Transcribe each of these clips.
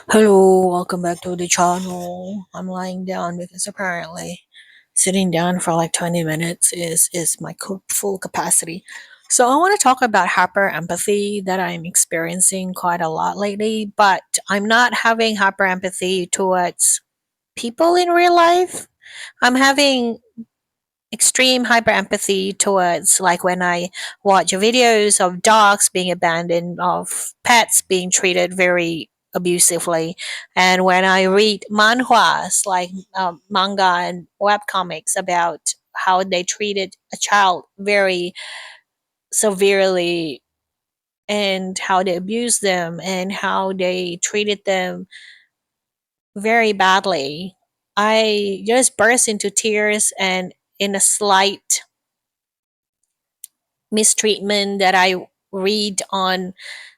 Hello, welcome back to the channel. I'm lying down because apparently sitting down for like 20 minutes is my full capacity. So I want to talk about hyper empathy that I'm experiencing quite a lot lately, but I'm not having hyper empathy towards people in real life. I'm having extreme hyper empathy towards like when I watch videos of dogs being abandoned, of pets being treated very abusively, and when I read manhwas like manga and web comics about how they treated a child very severely and how they abused them and how they treated them very badly. I just burst into tears and in a slight mistreatment that I read on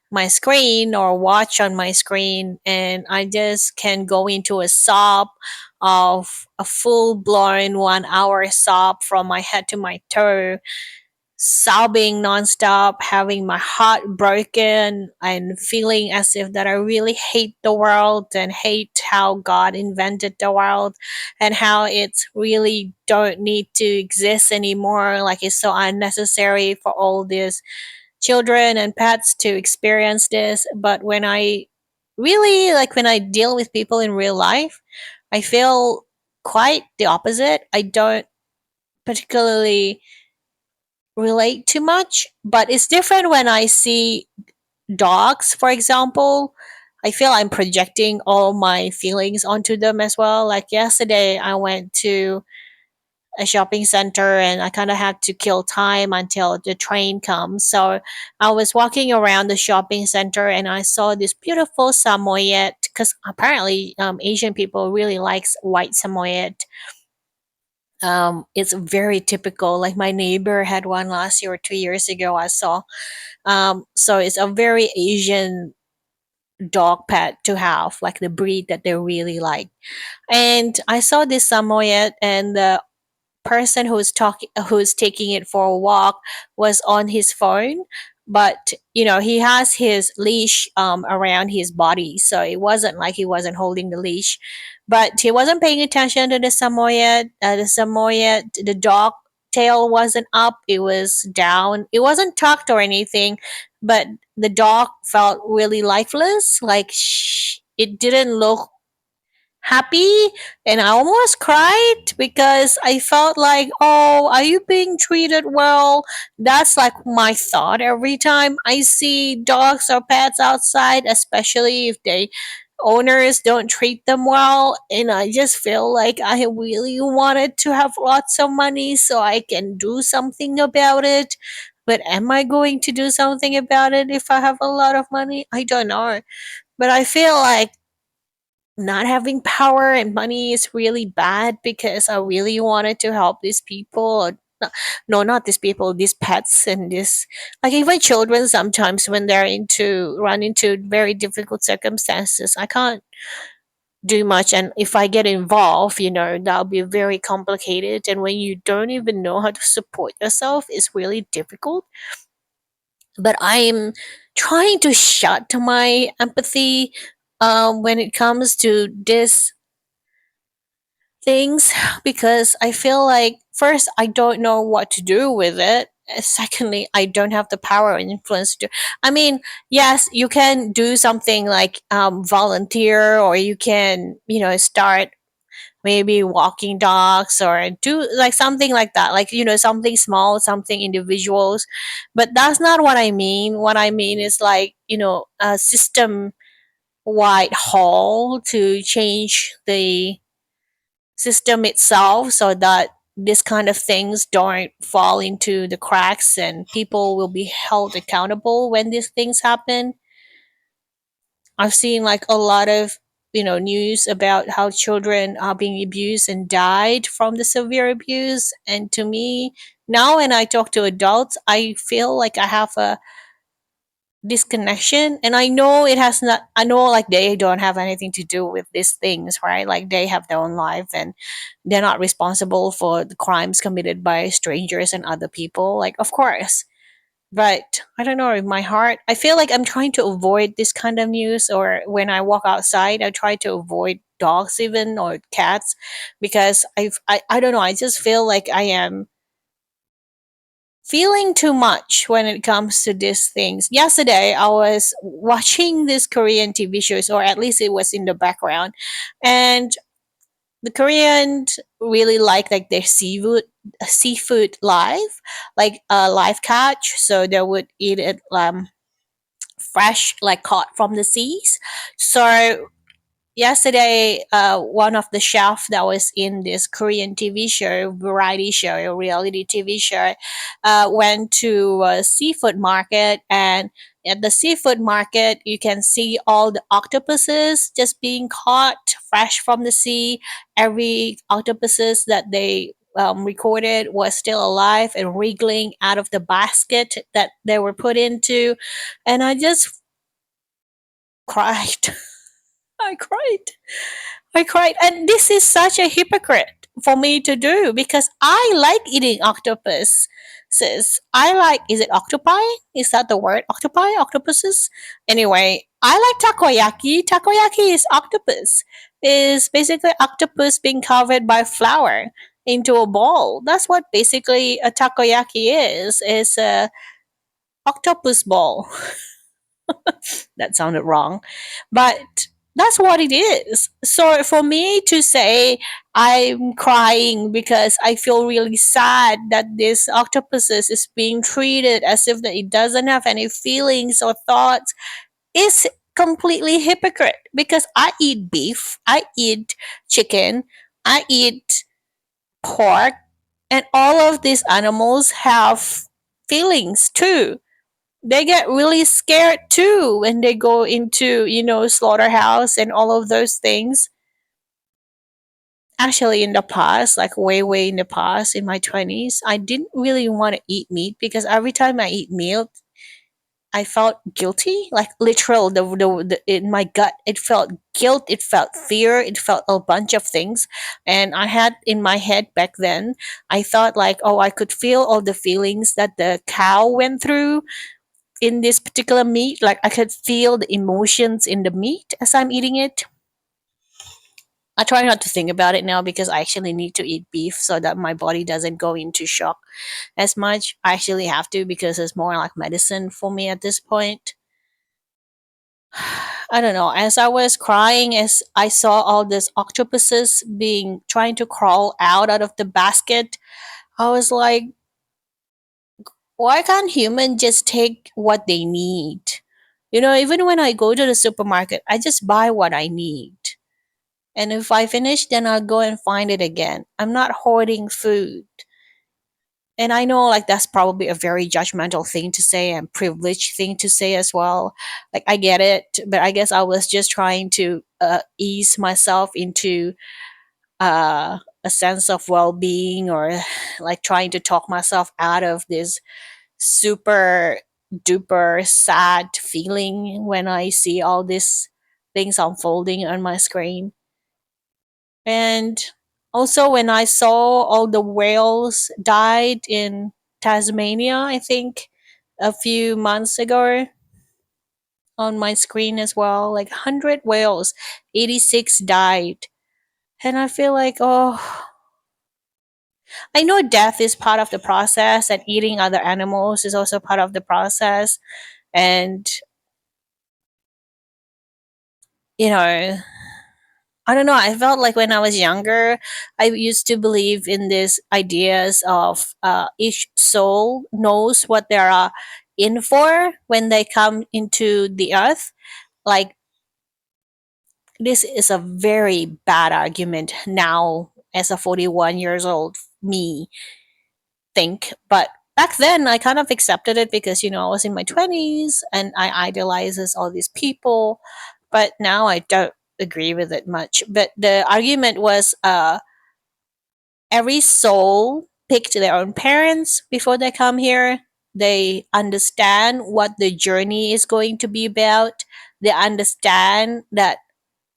my screen or watch on my screen, and I just can go into a sob of a full blown 1 hour sob from my head to my toe, sobbing nonstop, having my heart broken, and feeling as if that I really hate the world and hate how God invented the world and how it's really don't need to exist anymore. Like it's so unnecessary for all these children and pets to experience this. But when I really like when I deal with people in real life, I feel quite the opposite. I don't particularly relate too much, but it's different when I see dogs, for example. I feel I'm projecting all my feelings onto them as well. Like yesterday, I went to a shopping center and I kind of had to kill time until the train comes. So I was walking around the shopping center and I saw this beautiful Samoyed because apparently Asian people really likes white Samoyed. It's very typical. Like my neighbor had one last year or 2 years ago. I saw. So it's a very Asian dog pet to have, like the breed that they really like. And I saw this Samoyed, and the person who's taking it for a walk was on his phone, but he has his leash around his body, so it wasn't like he wasn't holding the leash, but he wasn't paying attention to the dog tail wasn't up, it was down, it wasn't tucked or anything, but the dog felt really lifeless, like it didn't look happy, and I almost cried because I felt like, oh, are you being treated well? That's like my thought every time I see dogs or pets outside, especially if they owners don't treat them well, and I just feel like I really wanted to have lots of money so I can do something about it. But am I going to do something about it if I have a lot of money? I don't know. But I feel like not having power and money is really bad because I really wanted to help these people. No, not these people, these pets and this, like even children sometimes when they're into run into very difficult circumstances. I can't do much, and if I get involved, that'll be very complicated. And when you don't even know how to support yourself, it's really difficult. But I'm trying to shut my empathy when it comes to this things because I feel like first I don't know what to do with it. Secondly, I don't have the power and influence to. I mean, yes, you can do something like volunteer, or you can start maybe walking dogs or do like something like that, like something small, something individuals. But that's not what I mean. What I mean is like a system wide haul to change the system itself so that this kind of things don't fall into the cracks and people will be held accountable when these things happen. I've seen like a lot of news about how children are being abused and died from the severe abuse, and to me now when I talk to adults I feel like I have a disconnection, and I know it has not, I know like they don't have anything to do with these things, right? Like they have their own life and they're not responsible for the crimes committed by strangers and other people, like of course. But I don't know, in my heart, I feel like I'm trying to avoid this kind of news. Or when I walk outside, I try to avoid dogs even or cats because I don't know. I just feel like I am feeling too much when it comes to these things. Yesterday, I was watching this Korean TV shows, or at least it was in the background, and the Koreans really like their seafood live, like live catch. So they would eat it fresh, like caught from the seas. So yesterday, one of the chef that was in this Korean TV show, variety show, or reality TV show, went to a seafood market, and at the seafood market, you can see all the octopuses just being caught fresh from the sea. Every octopuses that they recorded was still alive and wriggling out of the basket that they were put into, and I just cried. I cried. I cried. And this is such a hypocrite for me to do because I like eating octopus. Sis, I like, is it octopi? Is that the word? Octopi? Octopuses? Anyway, I like takoyaki. Takoyaki is octopus. Is basically octopus being covered by flour into a ball. That's what basically a takoyaki is. It's a octopus ball. That sounded wrong, but that's what it is. So for me to say I'm crying because I feel really sad that this octopuses is being treated as if that it doesn't have any feelings or thoughts is completely hypocrite, because I eat beef, I eat chicken, I eat pork, and all of these animals have feelings too. They get really scared too when they go into, slaughterhouse and all of those things. Actually, in the past, like way in the past, in my 20s, I didn't really want to eat meat because every time I eat meat, I felt guilty, like literal, the in my gut it felt guilt, it felt fear, it felt a bunch of things. And I had in my head back then, I thought like, oh, I could feel all the feelings that the cow went through in this particular meat. Like I could feel the emotions in the meat as I'm eating it. I try not to think about it now because I actually need to eat beef so that my body doesn't go into shock as much. I actually have to because it's more like medicine for me at this point. I don't know. As I was crying, as I saw all these octopuses being trying to crawl out of the basket, I was like, why can't human just take what they need? Even when I go to the supermarket, I just buy what I need. And if I finish, then I'll go and find it again. I'm not hoarding food. And I know like that's probably a very judgmental thing to say and privileged thing to say as well. Like I get it, but I guess I was just trying to ease myself into a sense of well-being, or like trying to talk myself out of this super duper sad feeling when I see all these things unfolding on my screen. And also, when I saw all the whales died in Tasmania, I think a few months ago on my screen as well, like 100 whales, 86 died. And I feel like, oh, I know death is part of the process and eating other animals is also part of the process. And, you know, I don't know. I felt like when I was younger, I used to believe in these ideas of each soul knows what they are in for when they come into the earth. Like, this is a very bad argument now, as a 41 years old me think. But back then, I kind of accepted it because, I was in my 20s and I idolizes all these people. But now I don't agree with it much. But the argument was every soul picked their own parents before they come here. They understand what the journey is going to be about. They understand that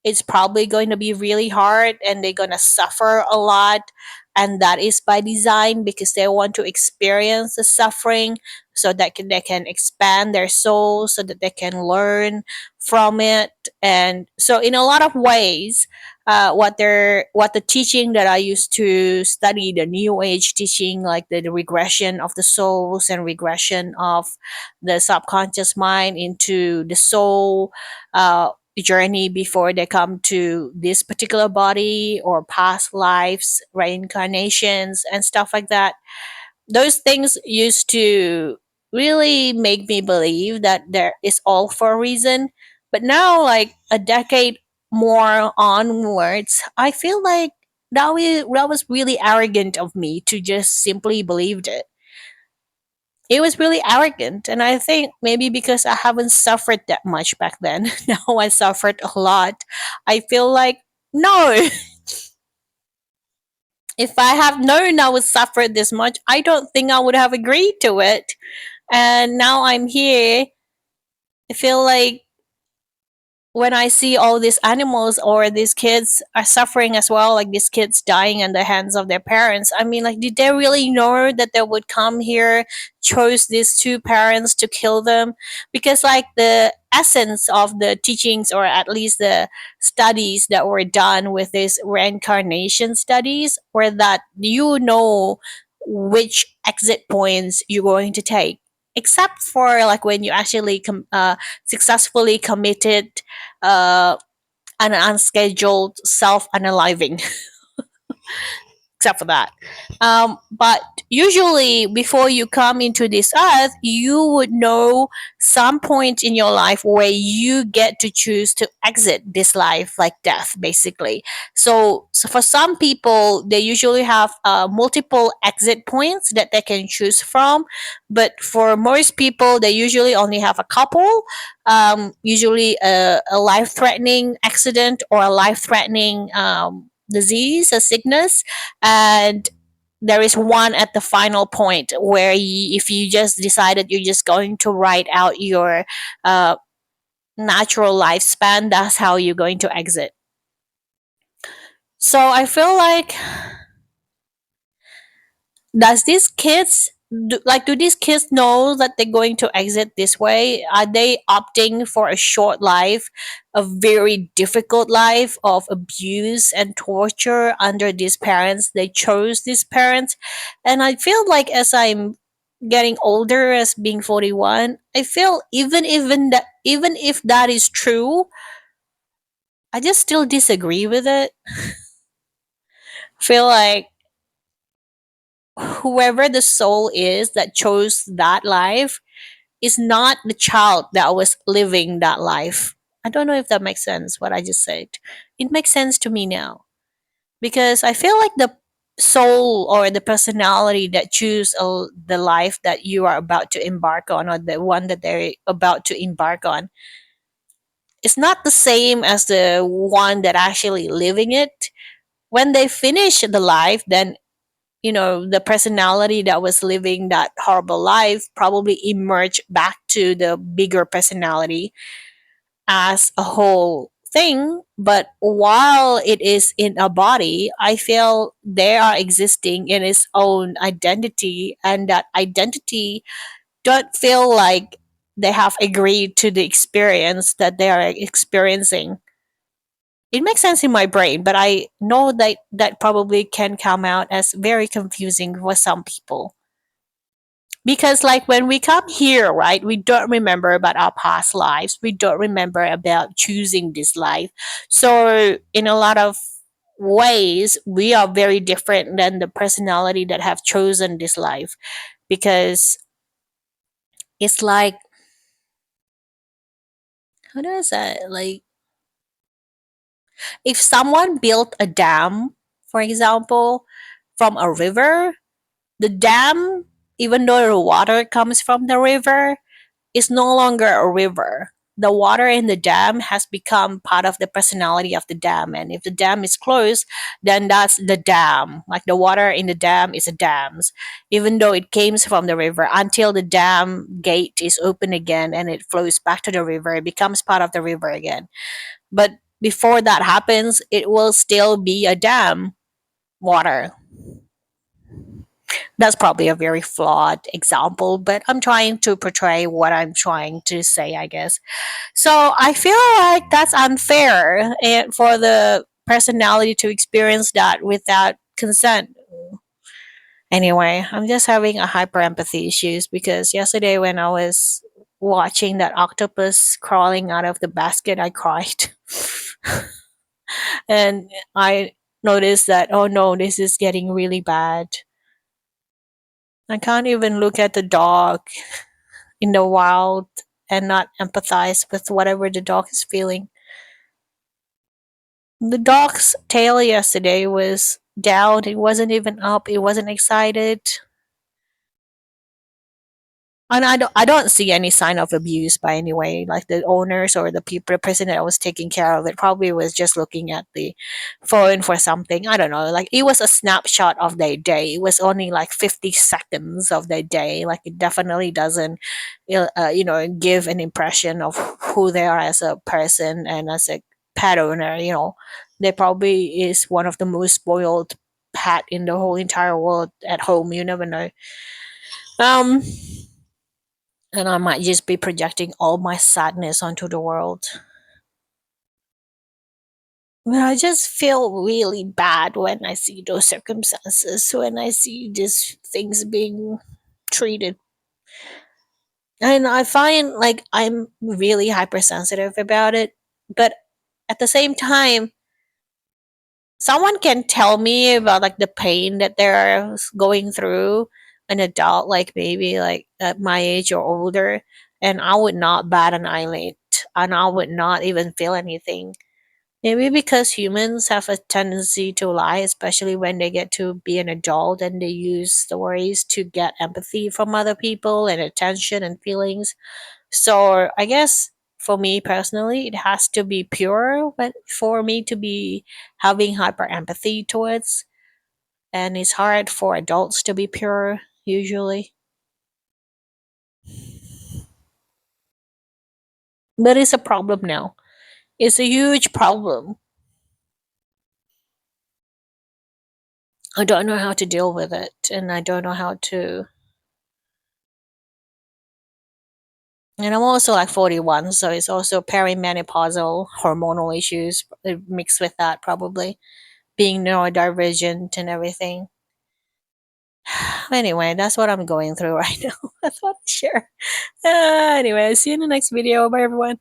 it's probably going to be really hard and they're going to suffer a lot. And that is by design because they want to experience the suffering so that they can expand their soul so that they can learn from it. And so in a lot of ways, what the teaching that I used to study, the new age teaching, like the regression of the souls and regression of the subconscious mind into the soul, journey before they come to this particular body, or past lives, reincarnations, and stuff like that. Those things used to really make me believe that there is all for a reason. But now, like a decade more onwards, I feel like that was really arrogant of me to just simply believe it. It was really arrogant, and I think maybe because I haven't suffered that much back then, now I suffered a lot. I feel like, no, if I have known I would suffer this much, I don't think I would have agreed to it. And now I'm here. I feel like when I see all these animals or these kids are suffering as well, like these kids dying in the hands of their parents, I mean, like, did they really know that they would come here, chose these two parents to kill them? Because, like, the essence of the teachings, or at least the studies that were done with these reincarnation studies, were that you know which exit points you're going to take, except for like when you actually successfully committed uh, an unscheduled self-unaliving, except for that. But usually, before you come into this earth, you would know some point in your life where you get to choose to exit this life, like death, basically. So for some people, they usually have multiple exit points that they can choose from. But for most people, they usually only have a couple. Usually, a life-threatening accident or a life-threatening disease, a sickness, and there is one at the final point where if you just decided you're just going to write out your uh, natural lifespan, that's how you're going to exit. So I feel like, does these kids do these kids know that they're going to exit this way? Are they opting for a short life, a very difficult life of abuse and torture under these parents? They chose these parents. And I feel like, as I'm getting older, as being 41, I feel, even if that is true, I just still disagree with it. Feel like whoever the soul is that chose that life is not the child that was living that life. I don't know if that makes sense, what I just said. It makes sense to me now. Because I feel like the soul or the personality that choose the life that you are about to embark on, or the one that they're about to embark on, is not the same as the one that actually living it. When they finish the life, then the personality that was living that horrible life probably emerge back to the bigger personality as a whole thing. But while it is in a body, I feel they are existing in its own identity, and that identity don't feel like they have agreed to the experience that they are experiencing. It makes sense in my brain, but I know that that probably can come out as very confusing for some people. Because, like, when we come here, right, we don't remember about our past lives. We don't remember about choosing this life. So, in a lot of ways, we are very different than the personality that have chosen this life. Because it's like, how do I say it? Like, if someone built a dam, for example, from a river, the dam, even though the water comes from the river, is no longer a river. The water in the dam has become part of the personality of the dam. And if the dam is closed, then that's the dam. Like, the water in the dam is a dam's, even though it came from the river, until the dam gate is open again and it flows back to the river. It becomes part of the river again. But before that happens, it will still be a dam water. That's probably a very flawed example, but I'm trying to portray what I'm trying to say, I guess. So I feel like that's unfair and for the personality to experience that without consent. Anyway, I'm just having a hyper empathy issues because yesterday when I was watching that octopus crawling out of the basket, I cried. And I noticed that, oh no, this is getting really bad. I can't even look at the dog in the wild and not empathize with whatever the dog is feeling. The dog's tail yesterday was down, it wasn't even up, it wasn't excited. And I don't see any sign of abuse by any way. Like the owners or the people, the person that was taking care of it probably was just looking at the phone for something. I don't know. Like it was a snapshot of their day. It was only like 50 seconds of their day. Like it definitely doesn't, give an impression of who they are as a person and as a pet owner. They probably is one of the most spoiled pet in the whole entire world at home. You never know. Um, and I might just be projecting all my sadness onto the world. But I just feel really bad when I see those circumstances, when I see these things being treated. And I find like I'm really hypersensitive about it. But at the same time, someone can tell me about like the pain that they're going through, an adult, like maybe like at my age or older, and I would not bat an eyelid and I would not even feel anything. Maybe because humans have a tendency to lie, especially when they get to be an adult and they use stories to get empathy from other people and attention and feelings. So I guess for me personally, it has to be pure but for me to be having hyper empathy towards. And it's hard for adults to be pure usually. But it's a problem now. It's a huge problem. I don't know how to deal with it, and I don't know how to. And I'm also like 41, so it's also perimenopausal hormonal issues mixed with that, probably being neurodivergent and everything. Anyway, that's what I'm going through right now. I thought I'd share. Anyway, see you in the next video. Bye, everyone.